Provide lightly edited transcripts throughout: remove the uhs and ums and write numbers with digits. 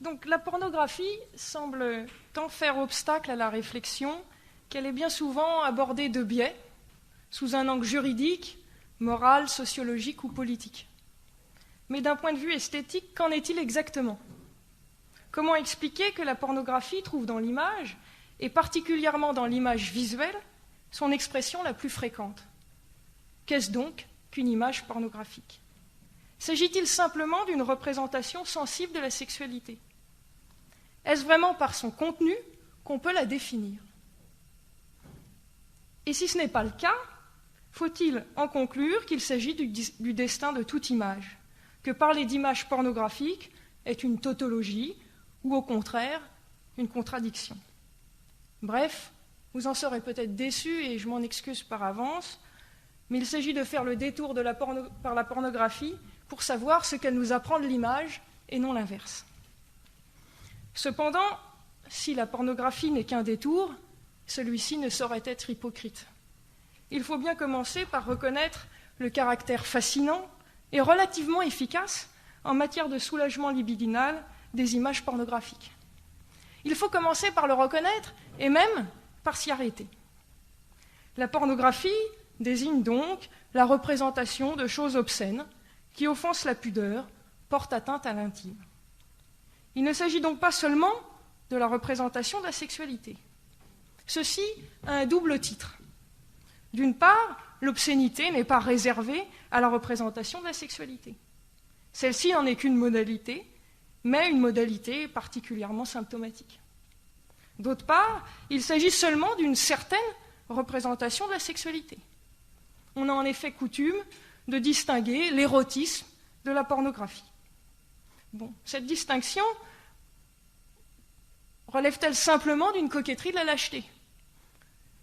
Donc la pornographie semble tant faire obstacle à la réflexion qu'elle est bien souvent abordée de biais, sous un angle juridique, moral, sociologique ou politique. Mais d'un point de vue esthétique, qu'en est-il exactement ? Comment expliquer que la pornographie trouve dans l'image, et particulièrement dans l'image visuelle, son expression la plus fréquente ? Qu'est-ce donc qu'une image pornographique ? S'agit-il simplement d'une représentation sensible de la sexualité ? Est-ce vraiment par son contenu qu'on peut la définir ? Et si ce n'est pas le cas, faut-il en conclure qu'il s'agit du destin de toute image, que parler d'image pornographique est une tautologie ou au contraire une contradiction ? Bref, vous en serez peut-être déçus et je m'en excuse par avance, mais il s'agit de faire le détour par la pornographie pour savoir ce qu'elle nous apprend de l'image et non l'inverse. Cependant, si la pornographie n'est qu'un détour, celui-ci ne saurait être hypocrite. Il faut bien commencer par reconnaître le caractère fascinant et relativement efficace en matière de soulagement libidinal des images pornographiques. Il faut commencer par le reconnaître et même par s'y arrêter. La pornographie désigne donc la représentation de choses obscènes qui offensent la pudeur, portent atteinte à l'intime. Il ne s'agit donc pas seulement de la représentation de la sexualité. Ceci a un double titre. D'une part, l'obscénité n'est pas réservée à la représentation de la sexualité. Celle-ci n'en est qu'une modalité, mais une modalité particulièrement symptomatique. D'autre part, il s'agit seulement d'une certaine représentation de la sexualité. On a en effet coutume de distinguer l'érotisme de la pornographie. Bon, cette distinction relève-t-elle simplement d'une coquetterie de la lâcheté ?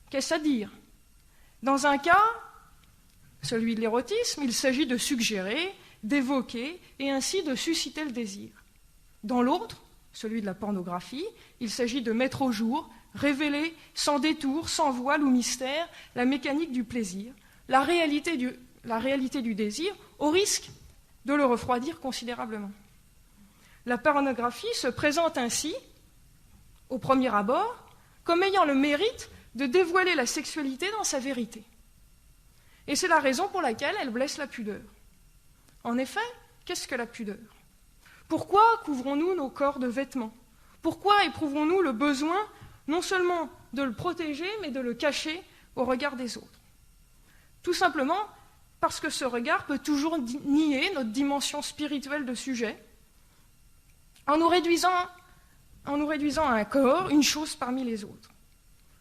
Qu'est-ce à dire ? Dans un cas, celui de l'érotisme, il s'agit de suggérer, d'évoquer et ainsi de susciter le désir. Dans l'autre, celui de la pornographie, il s'agit de mettre au jour, révéler sans détour, sans voile ou mystère, la mécanique du plaisir, la réalité du désir, au risque de le refroidir considérablement. La pornographie se présente ainsi, au premier abord, comme ayant le mérite de dévoiler la sexualité dans sa vérité. Et c'est la raison pour laquelle elle blesse la pudeur. En effet, qu'est-ce que la pudeur ? Pourquoi couvrons-nous nos corps de vêtements ? Pourquoi éprouvons-nous le besoin non seulement de le protéger, mais de le cacher au regard des autres ? Tout simplement parce que ce regard peut toujours nier notre dimension spirituelle de sujet, en nous réduisant à un corps, une chose parmi les autres.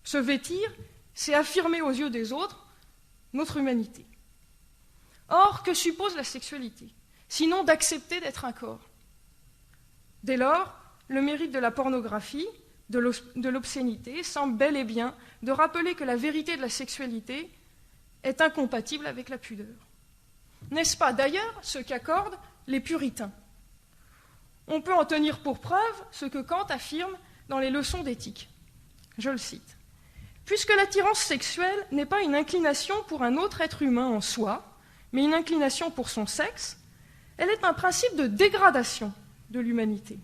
Se vêtir, c'est affirmer aux yeux des autres notre humanité. Or, que suppose la sexualité, sinon d'accepter d'être un corps ? Dès lors, le mérite de la pornographie, de l'obscénité, semble bel et bien de rappeler que la vérité de la sexualité est incompatible avec la pudeur. N'est-ce pas d'ailleurs ce qu'accordent les puritains ? On peut en tenir pour preuve ce que Kant affirme dans les leçons d'éthique. Je le cite. « Puisque l'attirance sexuelle n'est pas une inclination pour un autre être humain en soi, mais une inclination pour son sexe, elle est un principe de dégradation de l'humanité.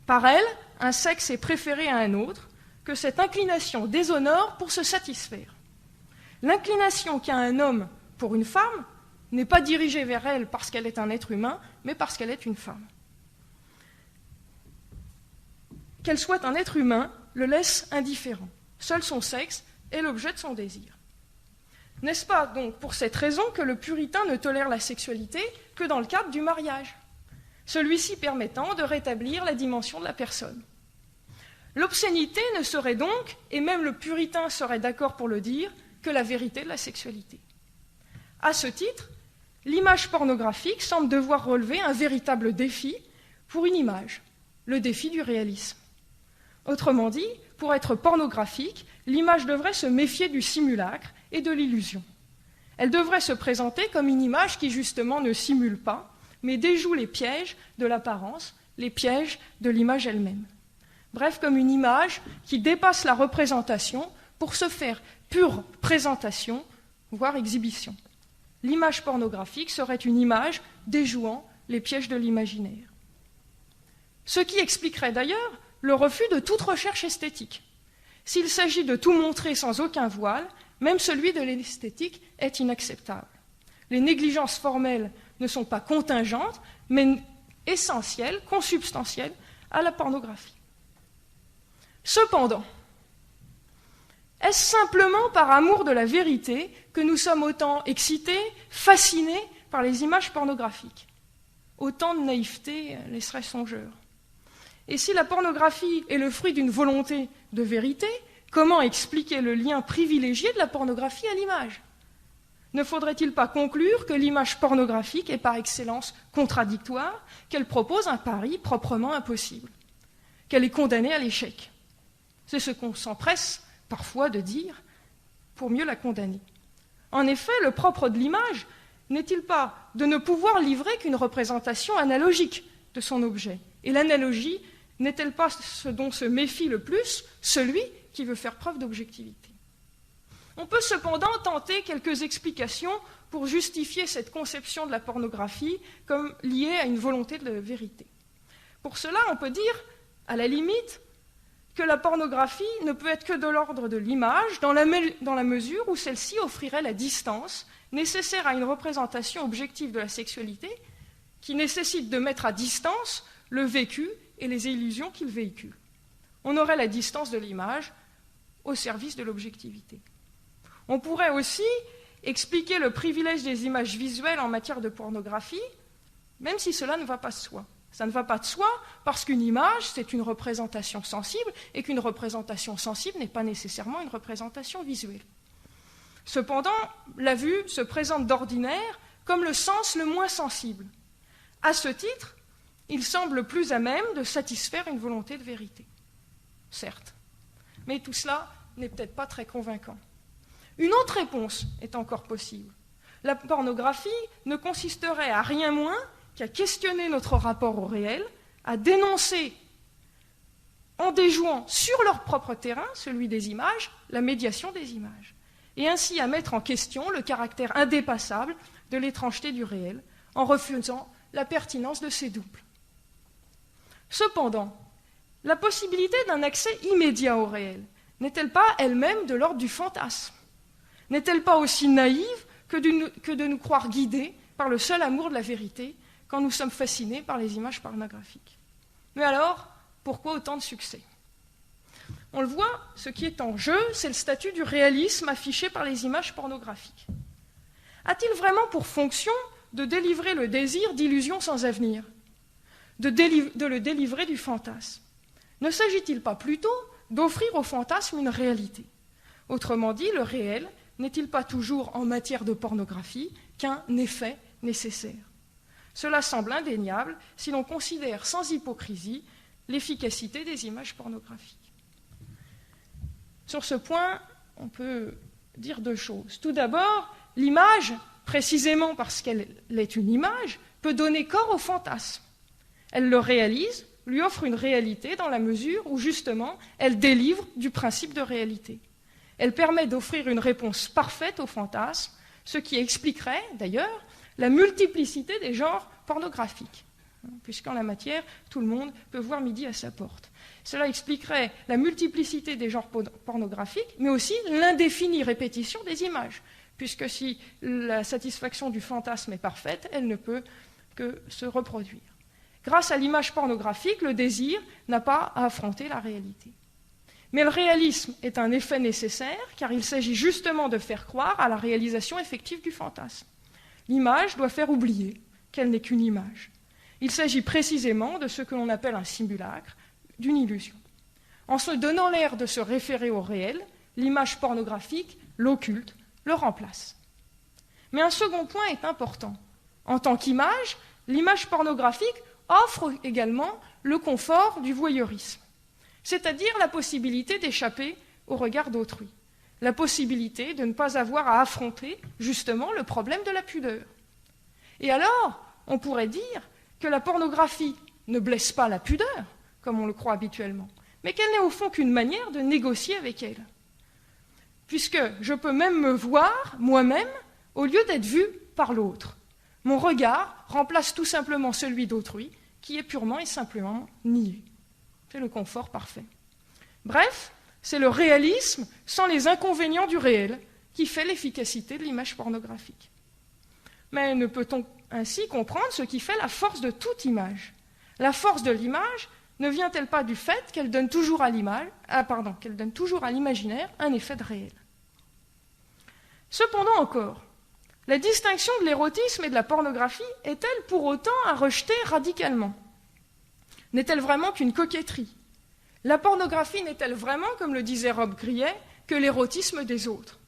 Par elle, un sexe est préféré à un autre, que cette inclination déshonore pour se satisfaire. L'inclination qu'a un homme pour une femme n'est pas dirigée vers elle parce qu'elle est un être humain, mais parce qu'elle est une femme. Qu'elle soit un être humain le laisse indifférent. Seul son sexe est l'objet de son désir. N'est-ce pas donc pour cette raison que le puritain ne tolère la sexualité que dans le cadre du mariage, celui-ci permettant de rétablir la dimension de la personne ? L'obscénité ne serait donc, et même le puritain serait d'accord pour le dire, que la vérité de la sexualité. À ce titre, l'image pornographique semble devoir relever un véritable défi pour une image, le défi du réalisme. Autrement dit, pour être pornographique, l'image devrait se méfier du simulacre et de l'illusion. Elle devrait se présenter comme une image qui justement ne simule pas, mais déjoue les pièges de l'apparence, les pièges de l'image elle-même. Bref, comme une image qui dépasse la représentation pour se faire pure présentation, voire exhibition. L'image pornographique serait une image déjouant les pièges de l'imaginaire. Ce qui expliquerait d'ailleurs le refus de toute recherche esthétique. S'il s'agit de tout montrer sans aucun voile, même celui de l'esthétique est inacceptable. Les négligences formelles ne sont pas contingentes, mais essentielles, consubstantielles à la pornographie. Cependant, est-ce simplement par amour de la vérité que nous sommes autant excités, fascinés par les images pornographiques? Autant de naïveté laisserait songeur. Et si la pornographie est le fruit d'une volonté de vérité, comment expliquer le lien privilégié de la pornographie à l'image? Ne faudrait-il pas conclure que l'image pornographique est par excellence contradictoire, qu'elle propose un pari proprement impossible, qu'elle est condamnée à l'échec? C'est ce qu'on s'empresse parfois de dire pour mieux la condamner. En effet, le propre de l'image n'est-il pas de ne pouvoir livrer qu'une représentation analogique de son objet? Et l'analogie n'est-elle pas ce dont se méfie le plus celui qui veut faire preuve d'objectivité? On peut cependant tenter quelques explications pour justifier cette conception de la pornographie comme liée à une volonté de vérité. Pour cela, on peut dire, à la limite, que la pornographie ne peut être que de l'ordre de l'image dans la mesure où celle-ci offrirait la distance nécessaire à une représentation objective de la sexualité qui nécessite de mettre à distance le vécu et les illusions qu'il véhicule. On aurait la distance de l'image au service de l'objectivité. On pourrait aussi expliquer le privilège des images visuelles en matière de pornographie, même si cela ne va pas de soi. Ça ne va pas de soi parce qu'une image, c'est une représentation sensible et qu'une représentation sensible n'est pas nécessairement une représentation visuelle. Cependant, la vue se présente d'ordinaire comme le sens le moins sensible. À ce titre, il semble plus à même de satisfaire une volonté de vérité. Certes, mais tout cela n'est peut-être pas très convaincant. Une autre réponse est encore possible. La pornographie ne consisterait à rien moins qu'à questionner notre rapport au réel, à dénoncer, en déjouant sur leur propre terrain, celui des images, la médiation des images, et ainsi à mettre en question le caractère indépassable de l'étrangeté du réel, en refusant la pertinence de ses doubles. Cependant, la possibilité d'un accès immédiat au réel n'est-elle pas elle-même de l'ordre du fantasme? N'est-elle pas aussi naïve que de nous croire guidés par le seul amour de la vérité quand nous sommes fascinés par les images pornographiques? Mais alors, pourquoi autant de succès? On le voit, ce qui est en jeu, c'est le statut du réalisme affiché par les images pornographiques. A-t-il vraiment pour fonction de délivrer le désir d'illusions sans avenir, de le délivrer du fantasme? Ne s'agit-il pas plutôt d'offrir au fantasme une réalité? Autrement dit, le réel n'est-il pas toujours en matière de pornographie qu'un effet nécessaire? Cela semble indéniable si l'on considère sans hypocrisie l'efficacité des images pornographiques. Sur ce point, on peut dire deux choses. Tout d'abord, l'image, précisément parce qu'elle est une image, peut donner corps au fantasme. Elle le réalise, lui offre une réalité dans la mesure où, justement, elle délivre du principe de réalité. Elle permet d'offrir une réponse parfaite au fantasme, ce qui expliquerait, d'ailleurs, la multiplicité des genres pornographiques, puisqu'en la matière, tout le monde peut voir midi à sa porte. Cela expliquerait la multiplicité des genres pornographiques, mais aussi l'indéfinie répétition des images, puisque si la satisfaction du fantasme est parfaite, elle ne peut que se reproduire. Grâce à l'image pornographique, le désir n'a pas à affronter la réalité. Mais le réalisme est un effet nécessaire, car il s'agit justement de faire croire à la réalisation effective du fantasme. L'image doit faire oublier qu'elle n'est qu'une image. Il s'agit précisément de ce que l'on appelle un simulacre, d'une illusion. En se donnant l'air de se référer au réel, l'image pornographique l'occulte, le remplace. Mais un second point est important. En tant qu'image, l'image pornographique offre également le confort du voyeurisme, c'est-à-dire la possibilité d'échapper au regard d'autrui, la possibilité de ne pas avoir à affronter justement le problème de la pudeur. Et alors, on pourrait dire que la pornographie ne blesse pas la pudeur, comme on le croit habituellement, mais qu'elle n'est au fond qu'une manière de négocier avec elle. Puisque je peux même me voir moi-même au lieu d'être vu par l'autre. Mon regard remplace tout simplement celui d'autrui, qui est purement et simplement nié. C'est le confort parfait. Bref, c'est le réalisme sans les inconvénients du réel qui fait l'efficacité de l'image pornographique. Mais ne peut-on ainsi comprendre ce qui fait la force de toute image? La force de l'image ne vient-elle pas du fait qu'elle donne toujours à l'imaginaire un effet de réel? Cependant encore, la distinction de l'érotisme et de la pornographie est-elle pour autant à rejeter radicalement? N'est-elle vraiment qu'une coquetterie? La pornographie n'est-elle vraiment, comme le disait Rob Grillet, que l'érotisme des autres?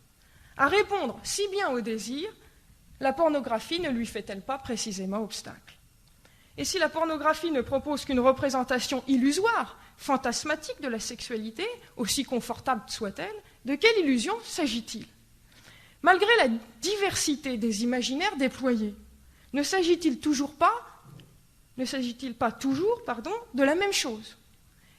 À répondre si bien au désir, la pornographie ne lui fait-elle pas précisément obstacle? Et si la pornographie ne propose qu'une représentation illusoire, fantasmatique de la sexualité, aussi confortable soit-elle, de quelle illusion s'agit-il? Malgré la diversité des imaginaires déployés, ne s'agit-il pas toujours de la même chose?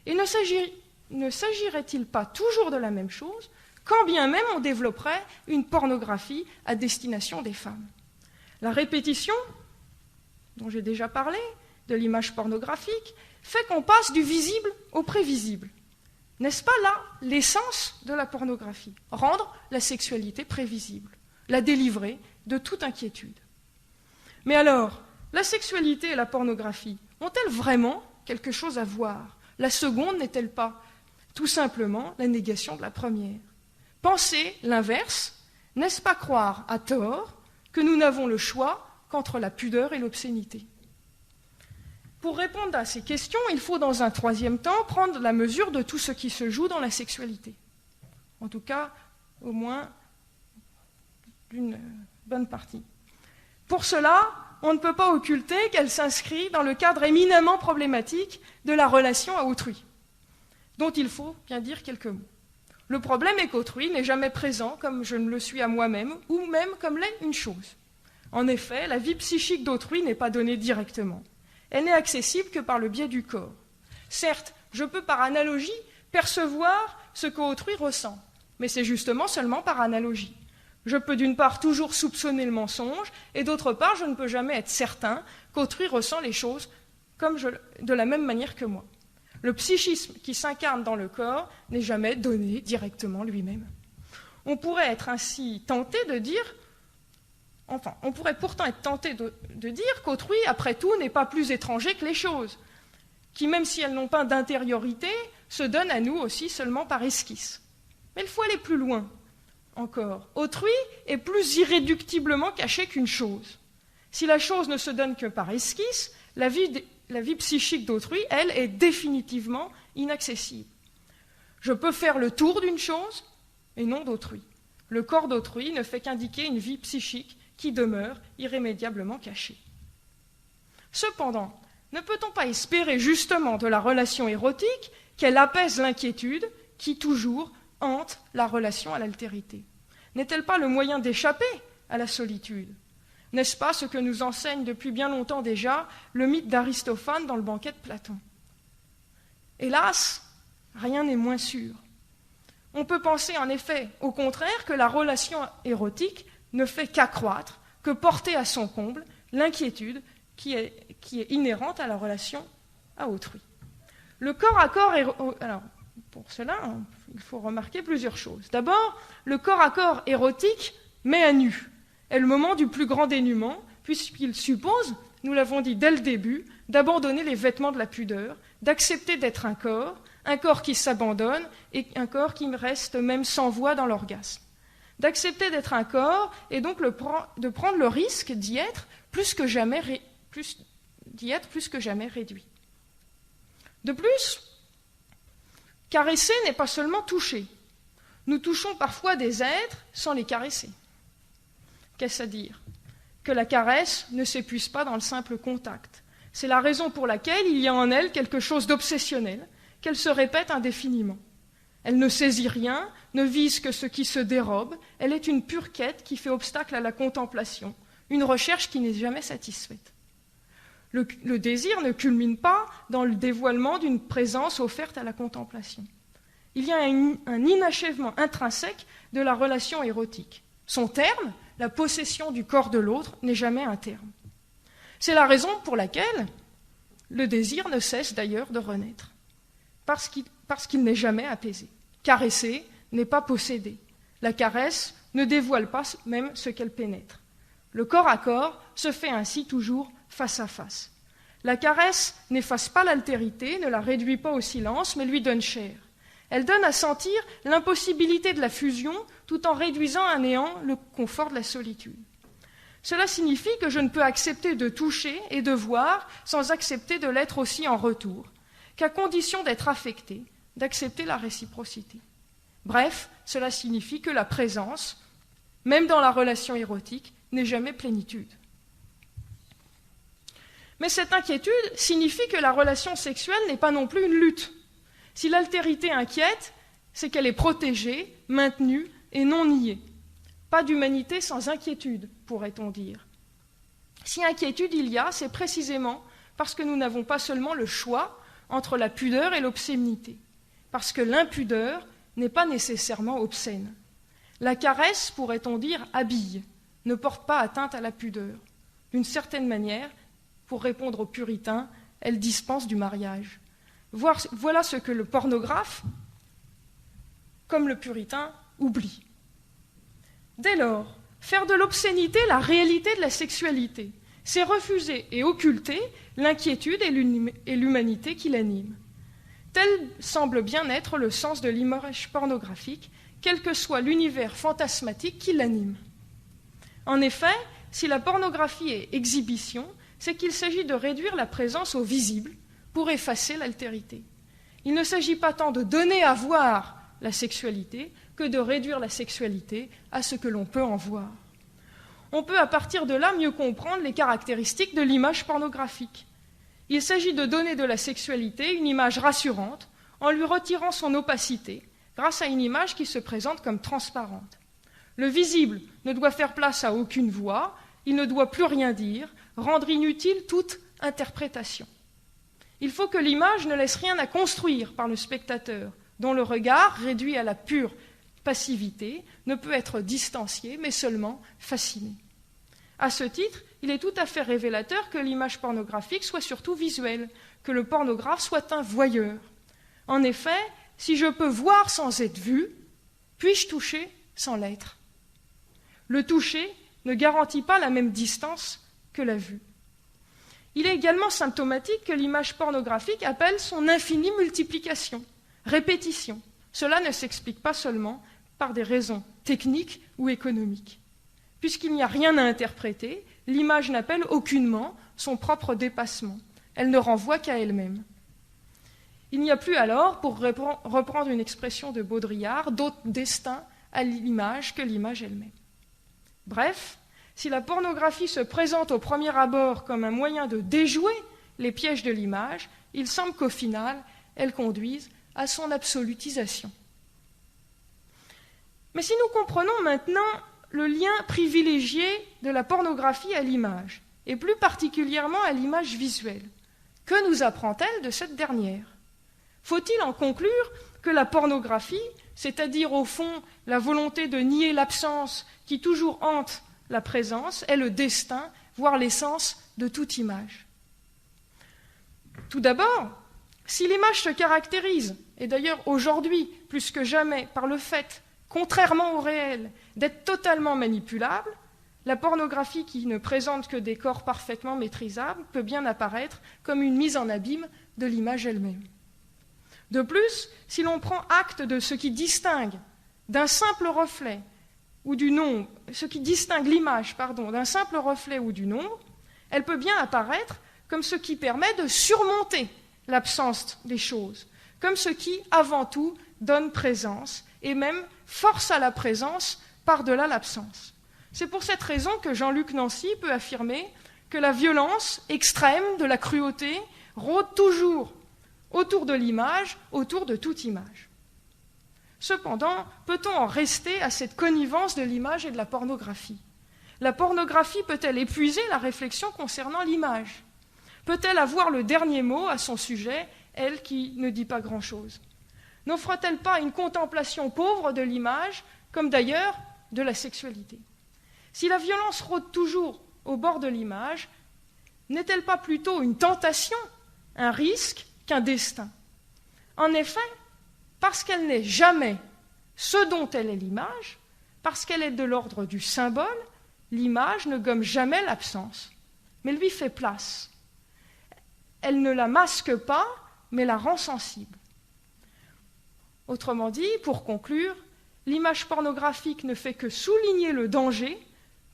Et ne s'agirait-il pas toujours de la même chose, quand bien même on développerait une pornographie à destination des femmes? La répétition, dont j'ai déjà parlé, de l'image pornographique, fait qu'on passe du visible au prévisible. N'est-ce pas là l'essence de la pornographie? Rendre la sexualité prévisible, la délivrer de toute inquiétude. Mais alors, la sexualité et la pornographie ont-elles vraiment quelque chose à voir? La seconde n'est-elle pas tout simplement la négation de la première? Penser l'inverse, n'est-ce pas croire à tort que nous n'avons le choix qu'entre la pudeur et l'obscénité? Pour répondre à ces questions, il faut dans un troisième temps prendre la mesure de tout ce qui se joue dans la sexualité. En tout cas, au moins d'une bonne partie. Pour cela, on ne peut pas occulter qu'elle s'inscrit dans le cadre éminemment problématique de la relation à autrui, dont il faut bien dire quelques mots. Le problème est qu'autrui n'est jamais présent comme je ne le suis à moi-même, ou même comme l'est une chose. En effet, la vie psychique d'autrui n'est pas donnée directement. Elle n'est accessible que par le biais du corps. Certes, je peux par analogie percevoir ce qu'autrui ressent, mais c'est justement seulement par analogie. Je peux d'une part toujours soupçonner le mensonge, et d'autre part, je ne peux jamais être certain qu'autrui ressent les choses de la même manière que moi. Le psychisme qui s'incarne dans le corps n'est jamais donné directement lui-même. On pourrait être ainsi tenté de dire, on pourrait pourtant être tenté de dire qu'autrui, après tout, n'est pas plus étranger que les choses, qui, même si elles n'ont pas d'intériorité, se donnent à nous aussi seulement par esquisse. Mais il faut aller plus loin encore. Autrui est plus irréductiblement caché qu'une chose. Si la chose ne se donne que par esquisse, la vie psychique d'autrui, elle, est définitivement inaccessible. Je peux faire le tour d'une chose, et non d'autrui. Le corps d'autrui ne fait qu'indiquer une vie psychique qui demeure irrémédiablement cachée. Cependant, ne peut-on pas espérer justement de la relation érotique qu'elle apaise l'inquiétude qui toujours hante la relation à l'altérité? N'est-elle pas le moyen d'échapper à la solitude? N'est-ce pas ce que nous enseigne depuis bien longtemps déjà le mythe d'Aristophane dans le banquet de Platon? Hélas, rien n'est moins sûr. On peut penser en effet, au contraire, que la relation érotique ne fait qu'accroître, que porter à son comble l'inquiétude qui est inhérente à la relation à autrui. Le corps à corps alors, pour cela, il faut remarquer plusieurs choses. D'abord, le corps à corps érotique met à nu. Est le moment du plus grand dénuement, puisqu'il suppose, nous l'avons dit dès le début, d'abandonner les vêtements de la pudeur, d'accepter d'être un corps qui s'abandonne et un corps qui reste même sans voix dans l'orgasme. D'accepter d'être un corps et donc de prendre le risque d'y être plus que jamais réduit. De plus, caresser n'est pas seulement toucher. Nous touchons parfois des êtres sans les caresser. Qu'est-ce à dire? Que la caresse ne s'épuise pas dans le simple contact. C'est la raison pour laquelle il y a en elle quelque chose d'obsessionnel, qu'elle se répète indéfiniment. Elle ne saisit rien, ne vise que ce qui se dérobe, elle est une pure quête qui fait obstacle à la contemplation, une recherche qui n'est jamais satisfaite. Le désir ne culmine pas dans le dévoilement d'une présence offerte à la contemplation. Il y a un inachèvement intrinsèque de la relation érotique. Son terme, la possession du corps de l'autre, n'est jamais un terme. C'est la raison pour laquelle Le désir ne cesse d'ailleurs de renaître, parce qu'il n'est jamais apaisé. Caresser n'est pas posséder. La caresse ne dévoile pas même ce qu'elle pénètre. Le corps à corps se fait ainsi toujours face à face. La caresse n'efface pas l'altérité, ne la réduit pas au silence, mais lui donne chair. Elle donne à sentir l'impossibilité de la fusion tout en réduisant à néant le confort de la solitude. Cela signifie que je ne peux accepter de toucher et de voir sans accepter de l'être aussi en retour, qu'à condition d'être affecté, d'accepter la réciprocité. Bref, cela signifie que la présence, même dans la relation érotique, n'est jamais plénitude. Mais cette inquiétude signifie que la relation sexuelle n'est pas non plus une lutte. Si l'altérité inquiète, c'est qu'elle est protégée, maintenue et non niée. Pas d'humanité sans inquiétude, pourrait-on dire. Si inquiétude il y a, c'est précisément parce que nous n'avons pas seulement le choix entre la pudeur et l'obscénité, parce que l'impudeur n'est pas nécessairement obscène. La caresse, pourrait-on dire, habille, ne porte pas atteinte à la pudeur. D'une certaine manière, pour répondre aux puritains, elle dispense du mariage. Voilà ce que le pornographe, comme le puritain, oublie. Dès lors, faire de l'obscénité la réalité de la sexualité, c'est refuser et occulter l'inquiétude et l'humanité qui l'animent. Tel semble bien être le sens de l'image pornographique, quel que soit l'univers fantasmatique qui l'anime. En effet, si la pornographie est exhibition, c'est qu'il s'agit de réduire la présence au visible pour effacer l'altérité. Il ne s'agit pas tant de donner à voir la sexualité que de réduire la sexualité à ce que l'on peut en voir. On peut à partir de là mieux comprendre les caractéristiques de l'image pornographique. Il s'agit de donner de la sexualité une image rassurante en lui retirant son opacité grâce à une image qui se présente comme transparente. Le visible ne doit faire place à aucune voix, il ne doit plus rien dire, rendre inutile toute interprétation. Il faut que l'image ne laisse rien à construire par le spectateur, dont le regard, réduit à la pure passivité, ne peut être distancié, mais seulement fasciné. À ce titre, il est tout à fait révélateur que l'image pornographique soit surtout visuelle, que le pornographe soit un voyeur. En effet, si je peux voir sans être vu, puis-je toucher sans l'être? Le toucher ne garantit pas la même distance que la vue. Il est également symptomatique que l'image pornographique appelle son infinie multiplication, répétition. Cela ne s'explique pas seulement par des raisons techniques ou économiques. Puisqu'il n'y a rien à interpréter, l'image n'appelle aucunement son propre dépassement. Elle ne renvoie qu'à elle-même. Il n'y a plus alors, pour reprendre une expression de Baudrillard, d'autre destin à l'image que l'image elle-même. Bref, si la pornographie se présente au premier abord comme un moyen de déjouer les pièges de l'image, il semble qu'au final, elle conduise à son absolutisation. Mais si nous comprenons maintenant le lien privilégié de la pornographie à l'image, et plus particulièrement à l'image visuelle, que nous apprend-elle de cette dernière? Faut-il en conclure que la pornographie, c'est-à-dire au fond la volonté de nier l'absence qui toujours hante la présence, est le destin, voire l'essence de toute image? Tout d'abord, si l'image se caractérise, et d'ailleurs aujourd'hui plus que jamais par le fait, contrairement au réel, d'être totalement manipulable, la pornographie qui ne présente que des corps parfaitement maîtrisables peut bien apparaître comme une mise en abîme de l'image elle-même. De plus, si l'on prend acte de ce qui distingue d'un simple reflet ou du nombre, ce qui distingue l'image, d'un simple reflet ou du nombre, elle peut bien apparaître comme ce qui permet de surmonter l'absence des choses, comme ce qui, avant tout, donne présence et même force à la présence par-delà l'absence. C'est pour cette raison que Jean-Luc Nancy peut affirmer que la violence extrême de la cruauté rôde toujours autour de l'image, autour de toute image. Cependant, peut-on en rester à cette connivence de l'image et de la pornographie? La pornographie peut-elle épuiser la réflexion concernant l'image? Peut-elle avoir le dernier mot à son sujet, elle qui ne dit pas grand-chose? N'offre-t-elle pas une contemplation pauvre de l'image, comme d'ailleurs de la sexualité? Si la violence rôde toujours au bord de l'image, n'est-elle pas plutôt une tentation un risque qu'un destin. En effet, parce qu'elle n'est jamais ce dont elle est l'image, parce qu'elle est de l'ordre du symbole, l'image ne gomme jamais l'absence, mais lui fait place. Elle ne la masque pas, mais la rend sensible. Autrement dit, pour conclure, l'image pornographique ne fait que souligner le danger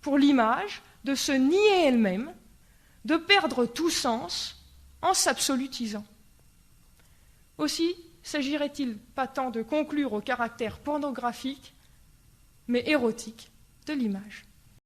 pour l'image de se nier elle-même, de perdre tout sens en s'absolutisant. Aussi, s'agirait-il pas tant de conclure au caractère pornographique, mais érotique de l'image.